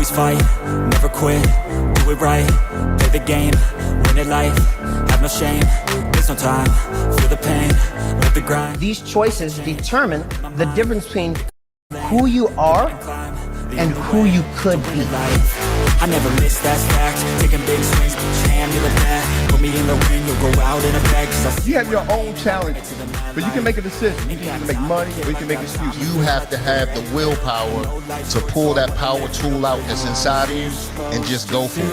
always fight, never quit, do it right, play the game, win it life, have no shame, there's no time, feel the pain, live the grind. These choices determine the difference between who you are and who you could be. I never miss, that's fact. Taking big swings, put your hand to the bat. Put me in the ring, you'll go out in a bag. You have your own challenges, but you can make a decision. You can either make money or you can make excuses. You have to have the willpower to pull that power tool out that's inside of you and just go for it.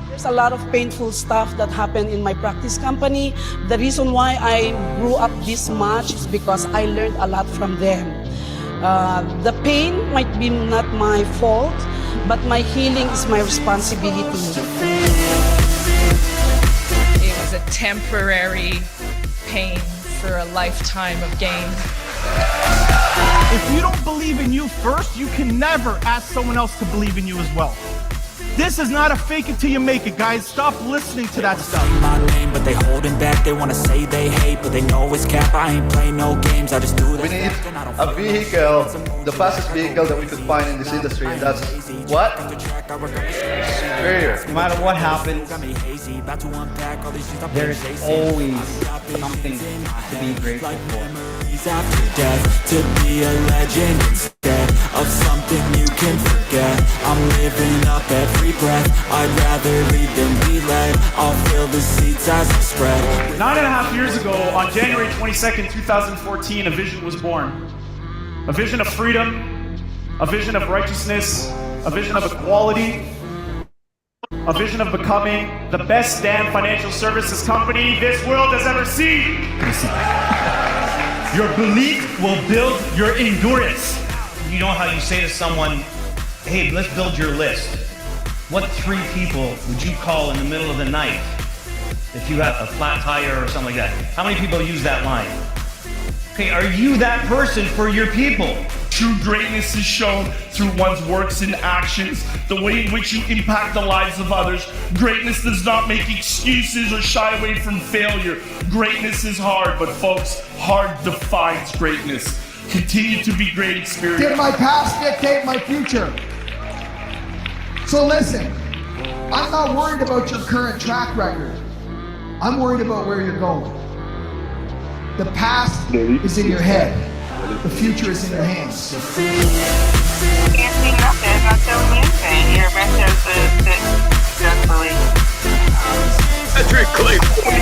There's a lot of painful stuff that happened in my practice company. The reason why I grew up this much is because I learned a lot from them. The pain might be not my fault, but my healing is my responsibility. It was a temporary pain for a lifetime of gain. If you don't believe in you first, you can never ask someone else to believe in you as well. This is not a fake it till you make it, guys. Stop listening to that stuff. My name, but they holding back. They wanna say they hate, but they know it's cap. I ain't play no games. I just do this. We need a vehicle, the fastest vehicle that we could find in this industry, and that's what? Superior. No matter what happens, there is always something to be grateful for. After death, to be a legend instead of something you can forget. I'm living up every breath. I'd rather lead than be led. I'll fill the seats as I spread. 9.5 years ago, on January 22nd, 2014, a vision was born. A vision of freedom, a vision of righteousness, a vision of equality, a vision of becoming the best damn financial services company this world has ever seen. Your belief will build your endurance. You know how you say to someone, hey, let's build your list. What 3 people would you call in the middle of the night if you have a flat tire or something like that? How many people use that line? Okay, are you that person for your people? True greatness is shown through one's works and actions, the way in which you impact the lives of others. Greatness does not make excuses or shy away from failure. Greatness is hard, but folks, hard defines greatness. Continue to be great, Xperts. Did my past dictate my future? So listen, I'm not worried about your current track record. I'm worried about where you're going. The past is in your head. The future is in your hands. You can't see nothing until Wednesday. You're best to sit successfully. Patrick Claypool.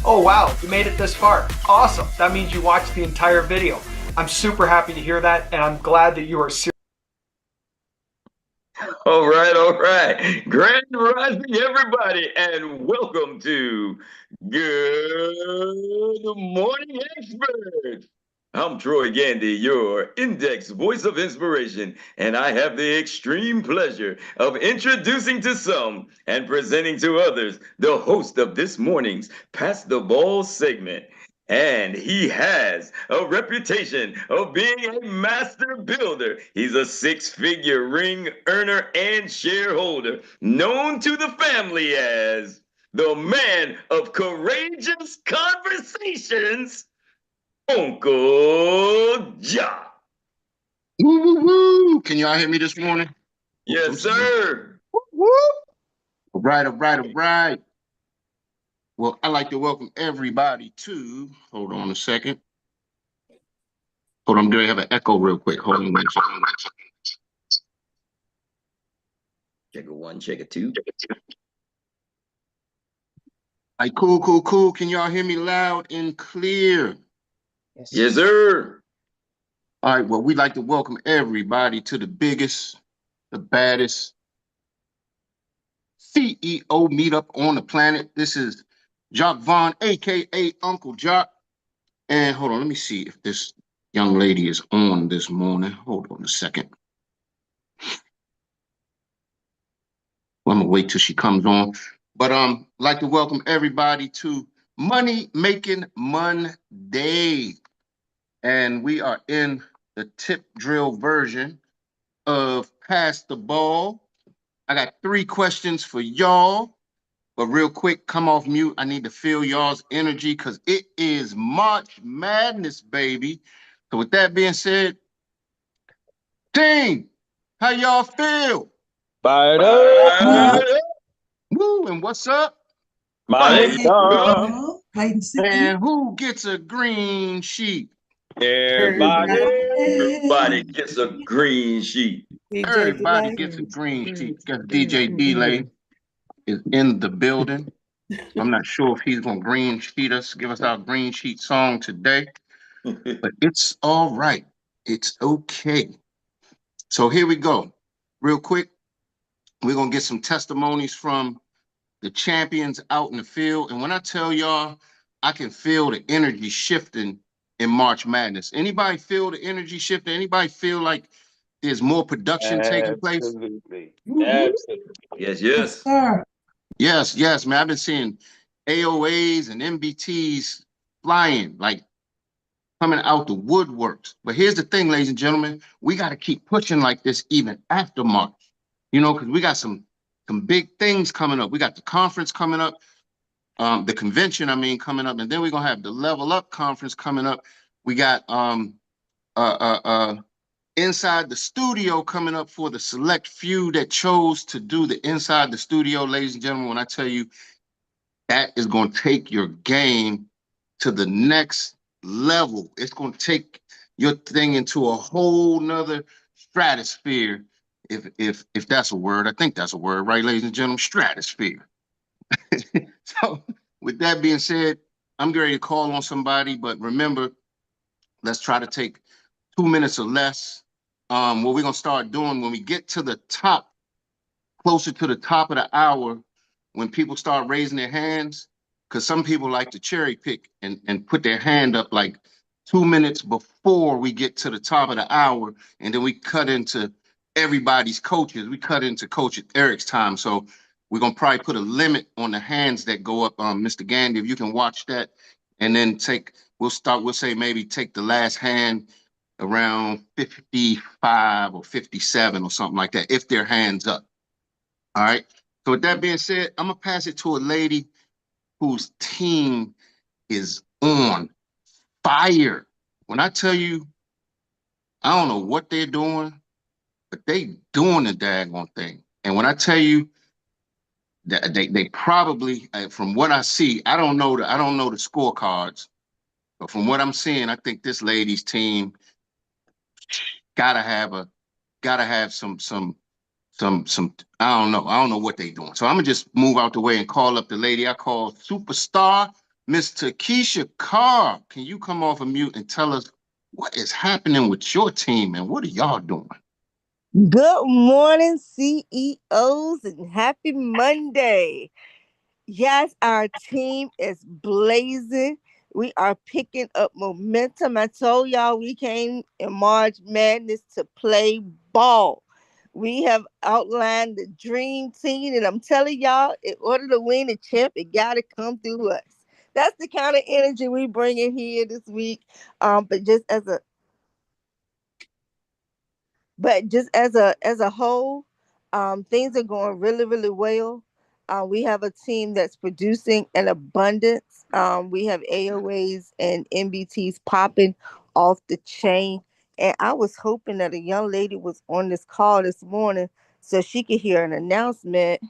Oh wow, you made it this far. Awesome. That means you watched the entire video. I'm super happy to hear that, and I'm glad that you are serious. All right. Grand rising, everybody, and welcome to Good Morning Xperts. I'm Troy Gandy, your index voice of inspiration, and I have the extreme pleasure of introducing to some and presenting to others the host of this morning's Pass the Ball segment. And he has a reputation of being a master builder. He's a 6-figure ring earner and shareholder, known to the family as the man of courageous conversations, Uncle Ja. Woo, woo, woo. Can y'all hear me this morning? Yes, sir. Woo, woo. All right. Well, I'd like to welcome everybody to, hold on a second. Hold on, I'm going to have an echo real quick. Hold on. Check it 1, check it 2. All right, cool. Can y'all hear me loud and clear? Yes, sir. All right, well, we'd like to welcome everybody to the biggest, the baddest CEO meetup on the planet. This is Jock Vaughn, a.k.a. Uncle Jock. And hold on, let me see if this young lady is on this morning. Hold on a second. Well, I'm going to wait till she comes on. But I'd like to welcome everybody to Money Making Monday. And we are in the tip drill version of Pass the Ball. I got 3 questions for y'all. But real quick, come off mute. I need to feel y'all's energy because it is March Madness, baby. So with that being said, team, How y'all feel? Fired up. Woo, and what's up? My And who gets a green sheet? Everybody gets a green sheet. Everybody gets a green sheet. Got DJ Delay is in the building. I'm not sure if he's gonna green sheet us, give us our green sheet song today, but it's all right. It's okay. So here we go. Real quick, we're gonna get some testimonies from the champions out in the field. And when I tell y'all, I can feel the energy shifting in March Madness. Anybody feel the energy shifting? Anybody feel like there's more production taking place? Absolutely. Yes, yes. Yes, man. I've been seeing AOAs and MBTs flying, like coming out the woodworks. But here's the thing, ladies and gentlemen, we got to keep pushing like this even after March, because we got some big things coming up. We got the conference coming up, the convention, coming up, and then we're gonna have the Level Up conference coming up. We got Inside the Studio coming up for the select few that chose to do the Inside the Studio, ladies and gentlemen. When I tell you that is going to take your game to the next level, it's going to take your thing into a whole nother stratosphere. If that's a word, I think that's a word, right, ladies and gentlemen? Stratosphere. So with that being said, I'm ready to call on somebody, but remember, let's try to take 2 minutes or less. What we're gonna start doing when we get to the top, closer to the top of the hour, when people start raising their hands, because some people like to cherry pick and put their hand up like 2 minutes before we get to the top of the hour, and then we cut into everybody's coaches. We cut into Coach Eric's time. So we're gonna probably put a limit on the hands that go up. Mr. Gandy, if you can watch that, and then we'll say maybe take the last hand around 55 or 57 or something like that, if their hands up. All right. So with that being said, I'm gonna pass it to a lady whose team is on fire. When I tell you, I don't know what they're doing, but they doing the daggone thing. And when I tell you that they probably, from what I see, I don't know the scorecards, but from what I'm seeing, I think this lady's team gotta have some I don't know what they doing. So I'm gonna just move out the way and call up the lady I call superstar, Miss Takesha Carr. Can you come off of mute and tell us what is happening with your team and what are y'all doing? Good morning, CEOs, and happy Monday. Yes, our team is blazing. We are picking up momentum. I told y'all we came in March Madness to play ball. We have outlined the dream team, and I'm telling y'all, in order to win the champ, it got to come through us. That's the kind of energy we bring in here this week. But just as a whole, things are going really, really well. We have a team that's producing an abundance. We have AOAs and MBTs popping off the chain. And I was hoping that a young lady was on this call this morning so she could hear an announcement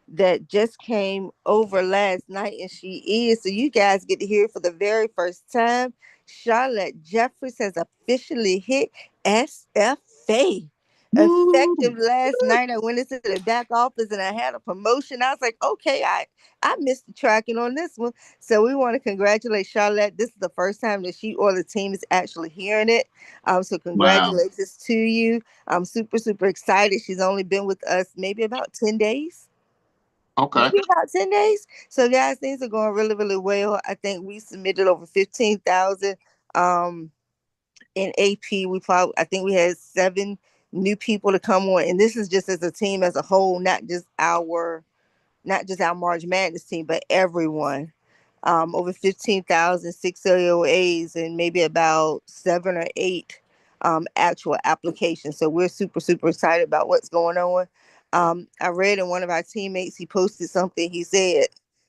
that just came over last night, and she is. So you guys get to hear it for the very first time. Charlotte Jeffries has officially hit SFA. Effective last night, I went into the back office and I had a promotion. I was like, okay, I missed the tracking on this one. So we want to congratulate Charlotte. This is the first time that she or the team is actually hearing it. So congratulations to you. I'm super, super excited. She's only been with us maybe about 10 days. Okay. Maybe about 10 days. So guys, things are going really, really well. I think we submitted over 15,000 in AP. I think we had 7 new people to come on. And this is just as a team as a whole, not just our March Madness team, but everyone. Over 15,000, 6 LOAs, and maybe about 7 or 8 actual applications. So we're super, super excited about what's going on. I read in one of our teammates, he posted something, he said,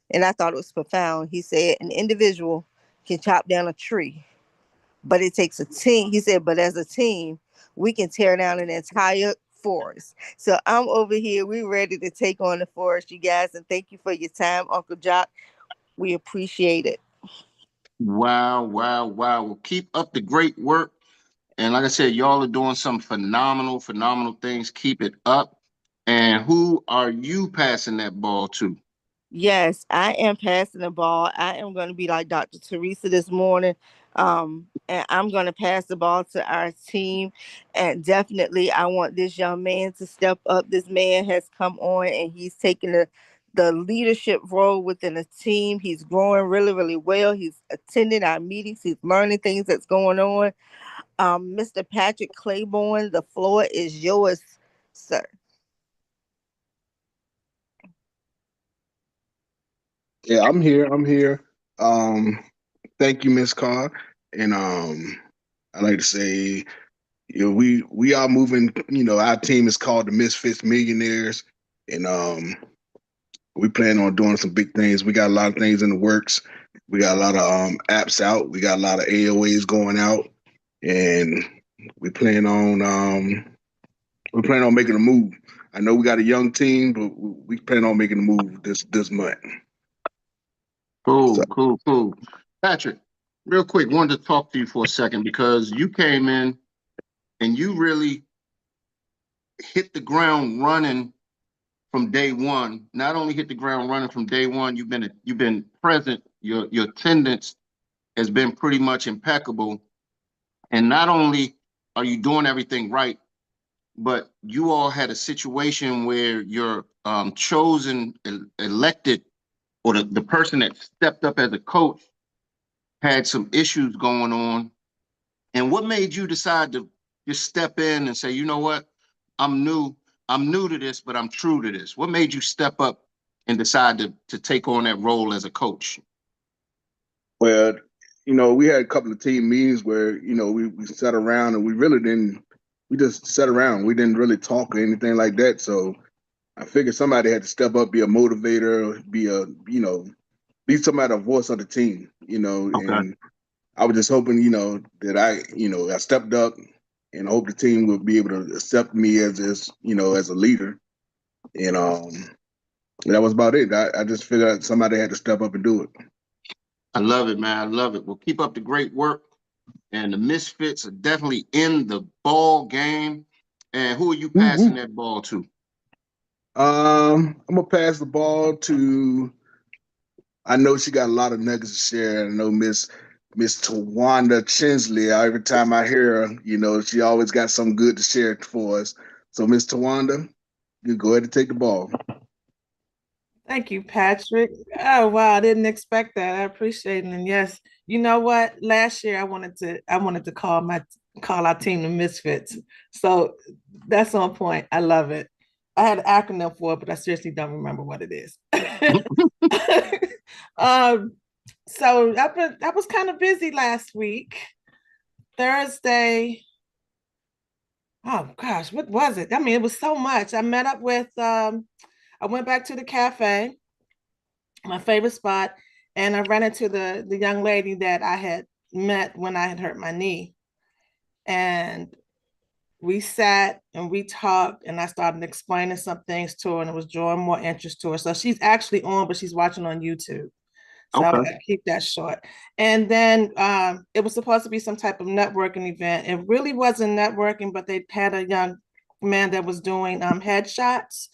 and I thought it was profound. He said, an individual can chop down a tree, but it takes a team. He said, but as a team, we can tear down an entire forest. So I'm over here. We're ready to take on the forest, you guys. And thank you for your time, Uncle Jock. We appreciate it. Wow, wow, wow. Well, keep up the great work. And like I said, y'all are doing some phenomenal, phenomenal things. Keep it up. And who are you passing that ball to? Yes, I am passing the ball. I am going to be like Dr. Teresa this morning. And I'm going to pass the ball to our team. And definitely, I want this young man to step up. This man has come on and he's taking the leadership role within the team. He's growing really, really well. He's attending our meetings. He's learning things that's going on. Mr. Patrick Claiborne, the floor is yours, sir. Yeah, I'm here. I'm here. Thank you, Miss Carr. And I like to say, we are moving. Our team is called the Misfits Millionaires, and we plan on doing some big things. We got a lot of things in the works. We got a lot of apps out. We got a lot of AOAs going out, and we plan on making a move. I know we got a young team, but we plan on making a move this month. Cool, cool. Patrick, real quick, wanted to talk to you for a second because you came in and you really hit the ground running from day one. Not only hit the ground running from day one, you've been present. Your attendance has been pretty much impeccable. And not only are you doing everything right, but you all had a situation where your chosen elected or the person that stepped up as a coach had some issues going on. And what made you decide to just step in and say, you know what, I'm new to this, but I'm true to this? What made you step up and decide to take on that role as a coach? Well, we had a couple of team meetings where, we sat around and we just sat around. We didn't really talk or anything like that. So I figured somebody had to step up, be a motivator, be somebody, a voice of the team, Okay. And I was just hoping, that I stepped up and I hope the team would be able to accept me as a leader. And that was about it. I just figured somebody had to step up and do it. I love it, man. I love it. Well, keep up the great work. And the Misfits are definitely in the ball game. And who are you passing that ball to? I'm gonna pass the ball to. I know she got a lot of nuggets to share. I know Miss Tawanda Chinsley. Every time I hear her, she always got something good to share for us. So Miss Tawanda, you go ahead and take the ball. Thank you, Patrick. Oh wow, I didn't expect that. I appreciate it. And yes, you know what? Last year I wanted to call our team the Misfits. So that's on point. I love it. I had an acronym for it, but I seriously don't remember what it is. So that was kind of busy last week. Thursday. Oh gosh, what was it? I mean, it was so much. I met up with I went back to the cafe, my favorite spot, and I ran into the young lady that I had met when I had hurt my knee. And we sat and we talked, and I started explaining some things to her, and it was drawing more interest to her. So she's actually on, but she's watching on YouTube. So I'm gonna keep that short. And then it was supposed to be some type of networking event. It really wasn't networking, but they had a young man that was doing headshots.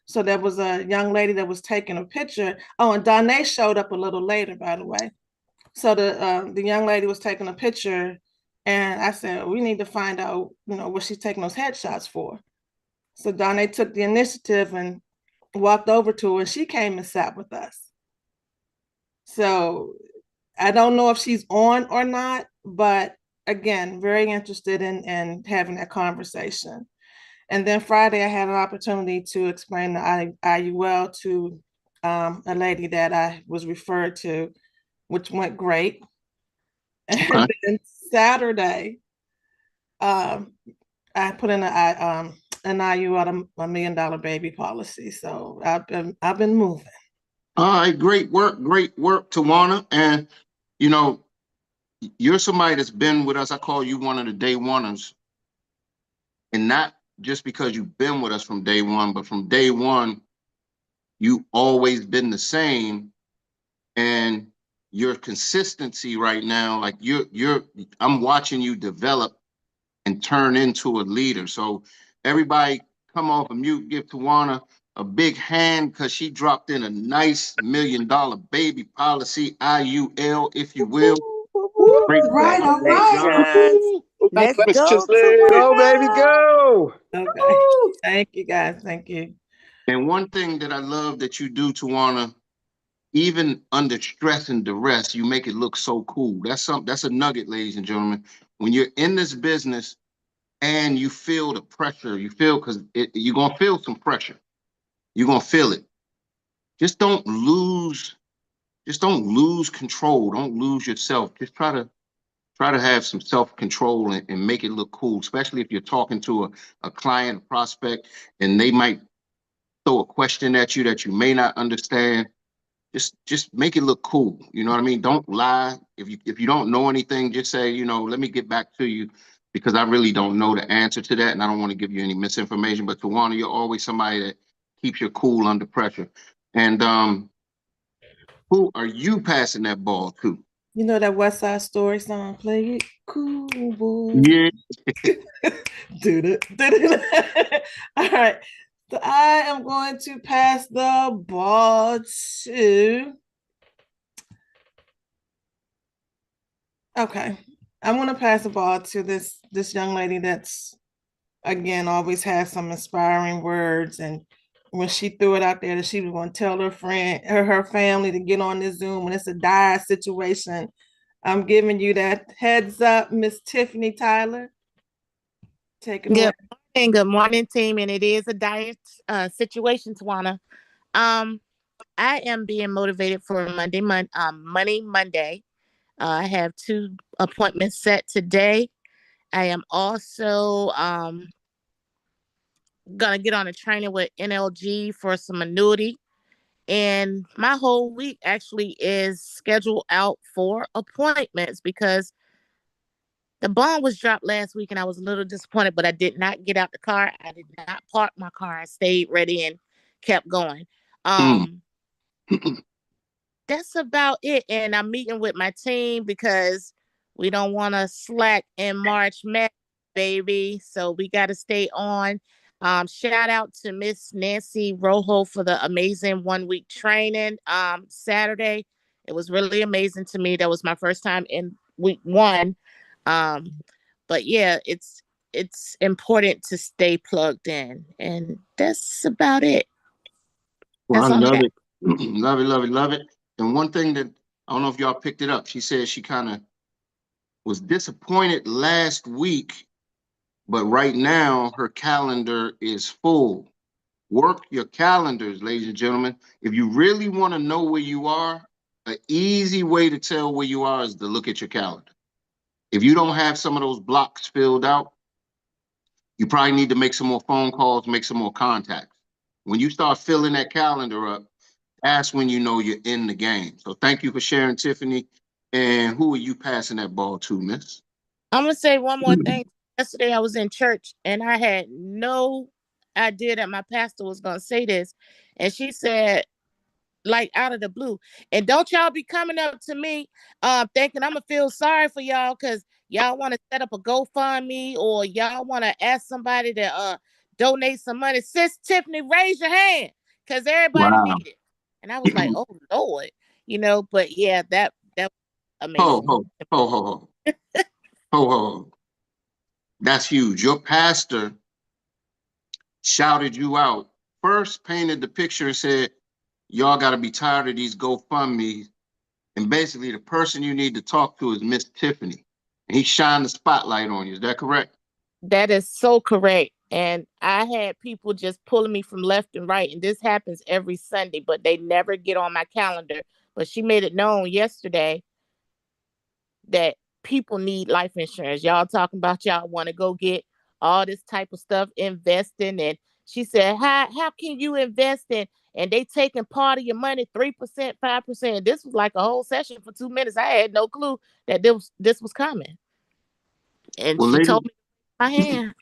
So there was a young lady that was taking a picture. Oh, and Danae showed up a little later, by the way. So the young lady was taking a picture, and I said, we need to find out, what she's taking those headshots for. So Danae took the initiative and walked over to her, and she came and sat with us. So I don't know if she's on or not, but again, very interested in having that conversation. And then Friday, I had an opportunity to explain the IUL to a lady that I was referred to, which went great. Okay. And then Saturday, I put in an IUL, a $1 million baby policy. So I've been moving. All right, great work, Tawana. And you're somebody that's been with us. I call you one of the day oneers. And not just because you've been with us from day one, but from day one, you always been the same. And your consistency right now, like I'm watching you develop and turn into a leader. So everybody come off of mute, give Tawana a big hand because she dropped in a nice $1 million baby policy, IUL, if you will. Great Right, all right. Let's go, Go, baby, Tawana. go. Okay. Thank you, guys. Thank you. And one thing that I love that you do, Tawana, even under stress and duress, you make it look so cool. That's a nugget, ladies and gentlemen. When you're in this business and you feel the pressure, because you're gonna feel some pressure. You're gonna feel it. Just don't lose control. Don't lose yourself. Just try to have some self-control and make it look cool, especially if you're talking to a client, a prospect, and they might throw a question at you that you may not understand. Just make it look cool. You know what I mean? Don't lie. If you don't know anything, just say, let me get back to you because I really don't know the answer to that and I don't want to give you any misinformation. But Tawana, you're always somebody that keeps your cool under pressure. And who are you passing that ball to? You know that West Side Story song, play it cool, boy. Yeah. Do it. All right. So I am going to pass the ball to. Okay. I'm going to pass the ball to this young lady that's, again, always has some inspiring words. And when she threw it out there that she was going to tell her friend, her family to get on this Zoom when it's a dire situation, I'm giving you that heads up, Miss Tiffany Tyler. Take it away. Good morning, team. And it is a dire situation, Tawana. I am being motivated for Money Monday. I have 2 appointments set today. I am also gonna get on a training with NLG for some annuity. And my whole week actually is scheduled out for appointments because the bond was dropped last week and I was a little disappointed, but I did not get out the car. I did not park my car. I stayed ready and kept going. That's about it. And I'm meeting with my team because we don't want to slack in March Madness, baby. So we got to stay on. Shout out to Miss Nancy Rojo for the amazing 1-week training Saturday. It was really amazing to me. That was my first time in week 1. But yeah, it's important to stay plugged in. And that's about it. Well, I love it. Love it, love it, love it. And one thing that I don't know if y'all picked it up, she said she kind of was disappointed last week, but right now her calendar is full. Work your calendars, ladies and gentlemen. If you really want to know where you are, an easy way to tell where you are is to look at your calendar. If you don't have some of those blocks filled out, you probably need to make some more phone calls, make some more contacts. When you start filling that calendar up, that's when you know you're in the game. So thank you for sharing, Tiffany. And who are you passing that ball to, miss? I'm going to say one more thing. Yesterday I was in church and I had no idea that my pastor was going to say this. And she said, like out of the blue, and don't y'all be coming up to me thinking I'm going to feel sorry for y'all because y'all want to set up a GoFundMe or y'all want to ask somebody to donate some money. Sis Tiffany, raise your hand because everybody need it. And I was like, oh, Lord, but yeah, that was amazing. Ho. That's huge. Your pastor shouted you out. First painted the picture and said, y'all got to be tired of these GoFundMes. And basically the person you need to talk to is Miss Tiffany. And he shined the spotlight on you. Is that correct? That is so correct. And I had people just pulling me from left and right. And this happens every Sunday, but they never get on my calendar. But she made it known yesterday that people need life insurance. Y'all talking about y'all want to go get all this type of stuff, investing. And she said, how can you invest in? And they taking part of your money, 3%, 5%. This was like a whole session for 2 minutes. I had no clue that this was coming. And she told me my hand.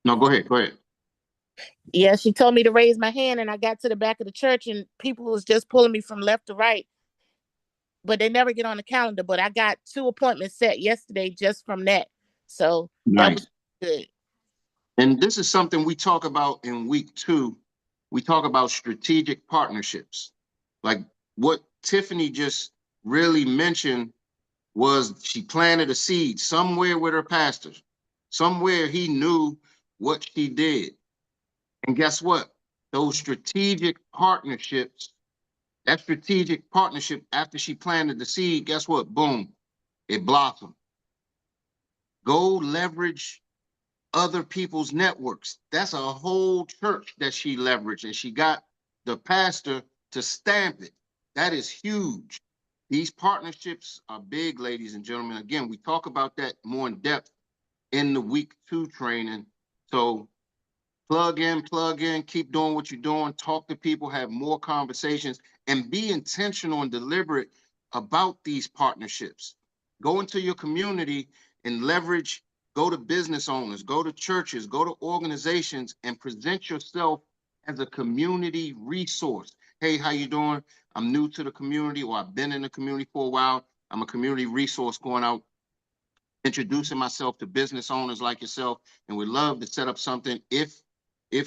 No, go ahead. Yeah, she told me to raise my hand, and I got to the back of the church, and people was just pulling me from left to right, but they never get on the calendar. But I got 2 appointments set yesterday just from that. So that Nice. was good. And this is something we talk about in week 2. We talk about strategic partnerships. Like what Tiffany just really mentioned was she planted a seed somewhere with her pastor. Somewhere he knew what she did. And guess what? Those strategic partnerships, that strategic partnership after she planted the seed, guess what? Boom, it blossomed. Go leverage other people's networks. That's a whole church that she leveraged, and she got the pastor to stamp it. That is huge. These partnerships are big, ladies and gentlemen. Again, we talk about that more in depth in the week 2 training. So plug in, keep doing what you're doing, talk to people, have more conversations, and be intentional and deliberate about these partnerships. Go into your community and leverage, go to business owners, go to churches, go to organizations, and present yourself as a community resource. Hey, how you doing? I'm new to the community, or I've been in the community for a while. I'm a community resource going out introducing myself to business owners like yourself, and we'd love to set up something if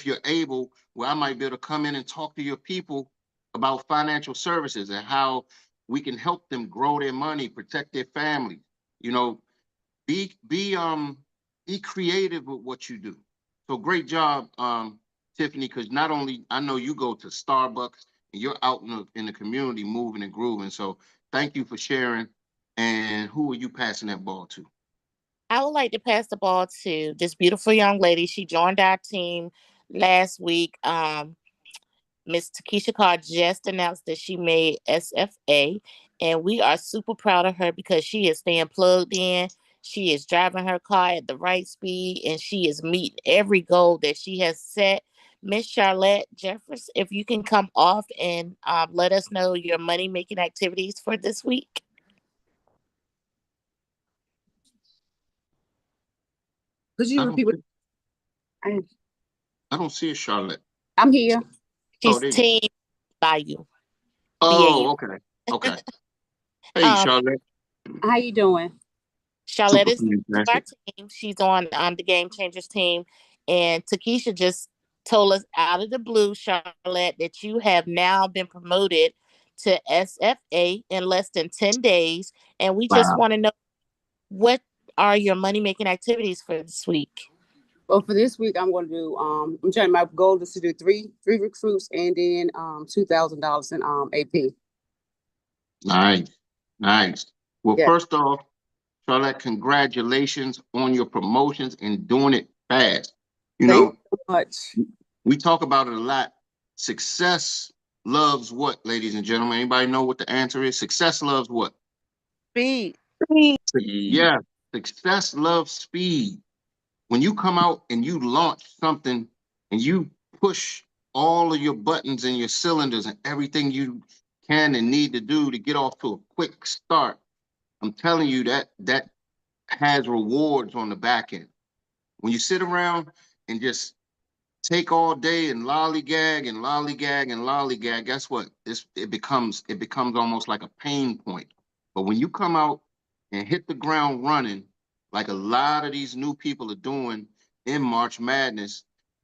you're able, where I might be able to come in and talk to your people about financial services and how we can help them grow their money, protect their family. You know, be creative with what you do. So great job, Tiffany, because not only I know you go to Starbucks and you're out in the community moving and grooving. So thank you for sharing. And who are you passing that ball to? I would like to pass the ball to this beautiful young lady. She joined our team last week. Miss Takesha Carr just announced that she made SFA, and we are super proud of her because she is staying plugged in. She is driving her car at the right speed, and she is meeting every goal that she has set. Miss Charlotte Jeffers, if you can come off and let us know your money-making activities for this week. Could you repeat what? I don't see a Charlotte. I'm here. She's there you team by you. Oh, okay. Okay. Hey, Charlotte. How you doing? Charlotte Super is new to our fantastic. team. She's on the Game Changers team. And Takesha just told us out of the blue, Charlotte, that you have now been promoted to SFA in less than 10 days. And we just Wow. want to know, what are your money-making activities for this week? Well, for this week, I'm going to do. I'm trying. My goal is to do three recruits and then $2,000 in AP. Nice. Nice. Well, Yeah. first off, Charlotte, congratulations on your promotions and doing it fast. You Thank know, you so much. we talk about it a lot. Success loves what, ladies and gentlemen? Anybody know what the answer is? Success loves what? Speed. Yeah, success loves speed. When you come out and you launch something and you push all of your buttons and your cylinders and everything you can and need to do to get off to a quick start, I'm telling you that has rewards on the back end. When you sit around and just take all day and lollygag and lollygag and lollygag, guess what? It becomes almost like a pain point. But when you come out and hit the ground running, like a lot of these new people are doing in March Madness,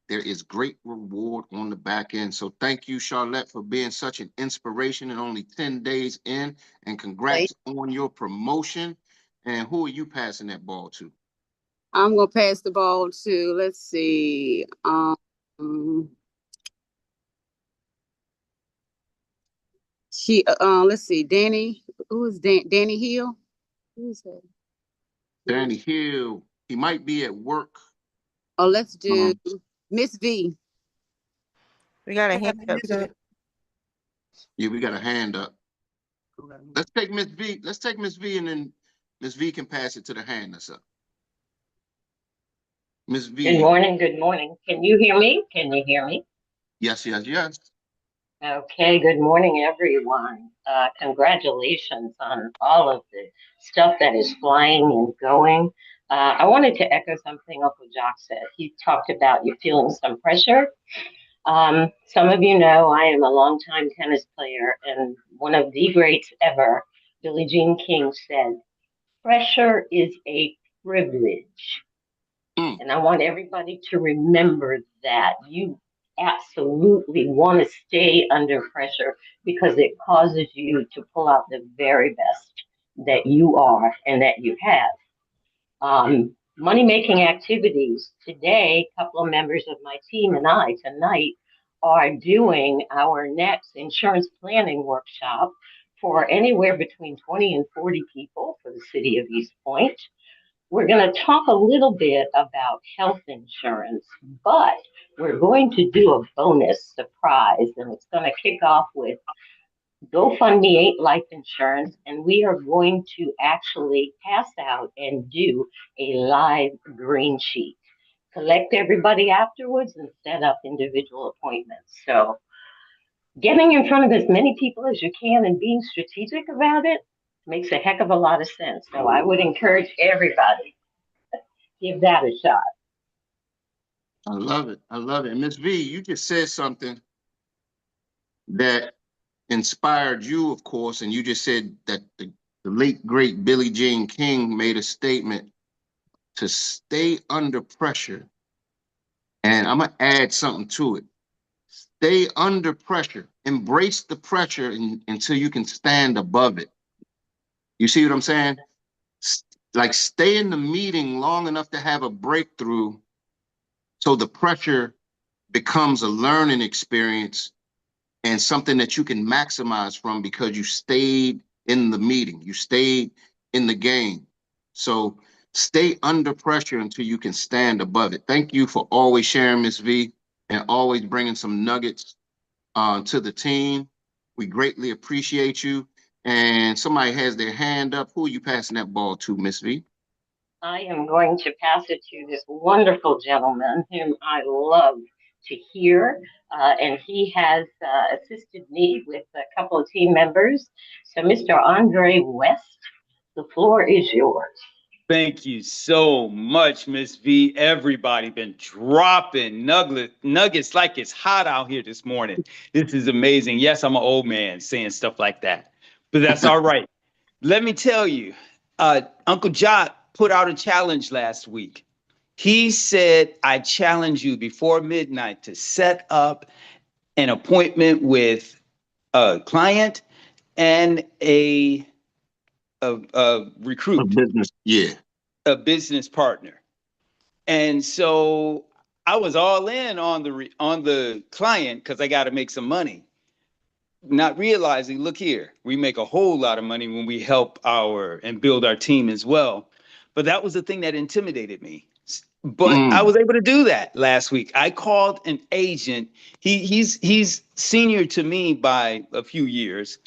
there is great reward on the back end. So thank you, Charlotte, for being such an inspiration and only 10 days in. And congrats on your promotion. And who are you passing that ball to? I'm going to pass the ball to. Let's see. Let's see. Danny. Who is Danny Hill? Who is that? Danny Hill. He might be at work. Oh, let's do Miss V. We got a hand up. Yeah, we got a hand up. Let's take Miss V. Let's take Miss V, and then Miss V can pass it to the hand that's up. Miss V. Good morning. Good morning. Can you hear me? Can you hear me? Yes, yes, yes. Okay. Good morning, everyone. Congratulations on all of the stuff that is flying and going. I wanted to echo something Uncle Jock said. He talked about you feeling some pressure. Some of you know I am a longtime tennis player, and one of the greats ever, Billie Jean King, said, "Pressure is a privilege." And I want everybody to remember that. You absolutely want to stay under pressure because it causes you to pull out the very best that you are and that you have. Money making activities. Today, a couple of members of my team and I tonight are doing our next insurance planning workshop for anywhere between 20 and 40 people for the city of East Point. We're going to talk a little bit about health insurance, but we're going to do a bonus surprise, and it's going to kick off with GoFundMe Ain't Life Insurance, and we are going to actually pass out and do a live green sheet. Collect everybody afterwards and set up individual appointments. So getting in front of as many people as you can and being strategic about it makes a heck of a lot of sense. So I would encourage everybody, give that a shot. I love it. I love it. Miss V, you just said something that inspired you, of course, and you just said that the late, great Billie Jean King made a statement to stay under pressure. And I'm going to add something to it. Stay under pressure. Embrace the pressure until you can stand above it. You see what I'm saying? Like stay in the meeting long enough to have a breakthrough so the pressure becomes a learning experience and something that you can maximize from because you stayed in the meeting, you stayed in the game. So stay under pressure until you can stand above it. Thank you for always sharing, Miss V, and always bringing some nuggets to the team. We greatly appreciate you. And somebody has their hand up. Who are you passing that ball to, Miss V? I am going to pass it to this wonderful gentleman whom I love to hear, and he has assisted me with a couple of team members. So, Mr. Andre West, the floor is yours. Thank you so much, Miss V. Everybody been dropping nuggets like it's hot out here this morning. This is amazing. Yes, I'm an old man saying stuff like that, but that's all right. Let me tell you, Uncle Jock put out a challenge last week. He said, I challenge you before midnight to set up an appointment with a client and a recruit. A business, yeah. A business partner. And so I was all in on the client because I got to make some money. Not realizing, look here, we make a whole lot of money when we help and build our team as well. But that was the thing that intimidated me. But I was able to do that last week. I called an agent. He's senior to me by a few years,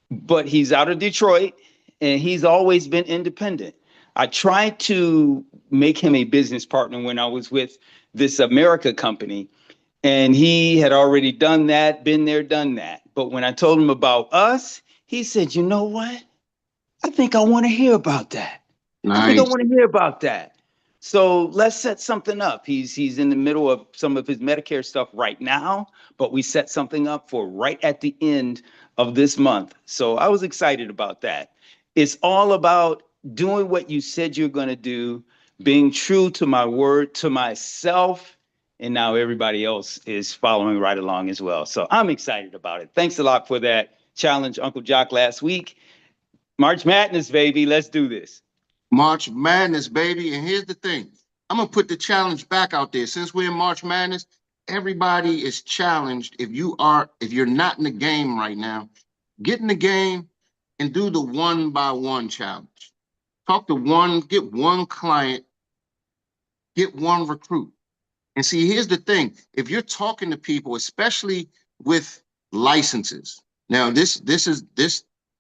but he's out of Detroit and he's always been independent. I tried to make him a business partner when I was with this America company, and he had already done that, been there, done that. But when I told him about us, he said, you know what? I think I want to hear about that. Nice. I think I want to hear about that. So let's set something up. He's in the middle of some of his Medicare stuff right now, but we set something up for right at the end of this month. So I was excited about that. It's all about doing what you said you're going to do, being true to my word, to myself, and now everybody else is following right along as well. So I'm excited about it. Thanks a lot for that challenge, Uncle Jock, last week. March Madness, baby. Let's do this. March Madness, baby. And here's the thing. I'm going to put the challenge back out there. Since we're in March Madness, everybody is challenged. If you're not in the game right now, get in the game and do the 1-by-1 challenge. Get one client, get one recruit. And see, here's the thing. If you're talking to people, especially with licenses, now this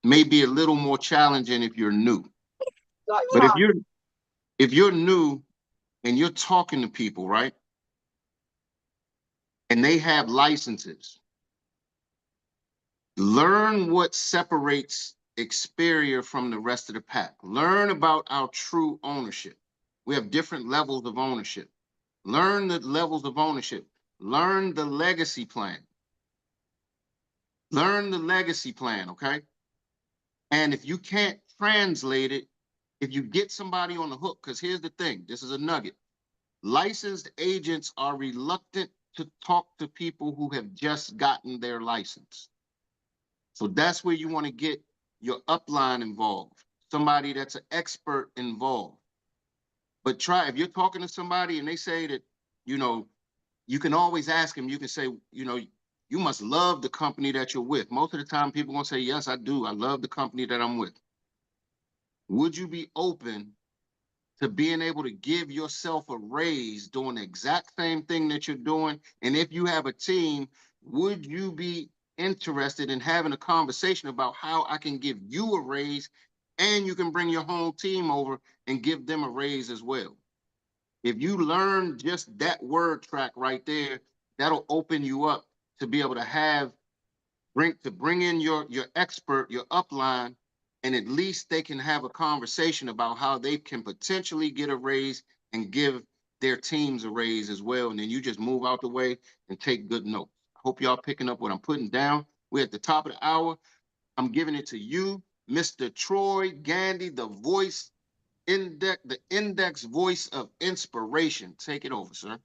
may be a little more challenging if you're new. But if you're new and you're talking to people, right? And they have licenses, learn what separates Xperia from the rest of the pack. Learn about our true ownership. We have different levels of ownership. Learn the levels of ownership. Learn the legacy plan. Learn the legacy plan, okay? And if you can't translate it, if you get somebody on the hook, because here's the thing, this is a nugget. Licensed agents are reluctant to talk to people who have just gotten their license. So that's where you want to get your upline involved, somebody that's an expert involved. But try, if you're talking to somebody and they say that, you know, you can always ask them, you can say, you know, you must love the company that you're with. Most of the time people are gonna say, yes, I do. I love the company that I'm with. Would you be open to being able to give yourself a raise doing the exact same thing that you're doing? And if you have a team, would you be interested in having a conversation about how I can give you a raise and you can bring your whole team over and give them a raise as well? If you learn just that word track right there, that'll open you up to be able to have bring in your expert, your upline, and at least they can have a conversation about how they can potentially get a raise and give their teams a raise as well. And then you just move out the way and take good notes. I hope y'all picking up what I'm putting down. We're at the top of the hour. I'm giving it to you, Mr. Troy Gandy, the index voice of inspiration. Take it over, sir.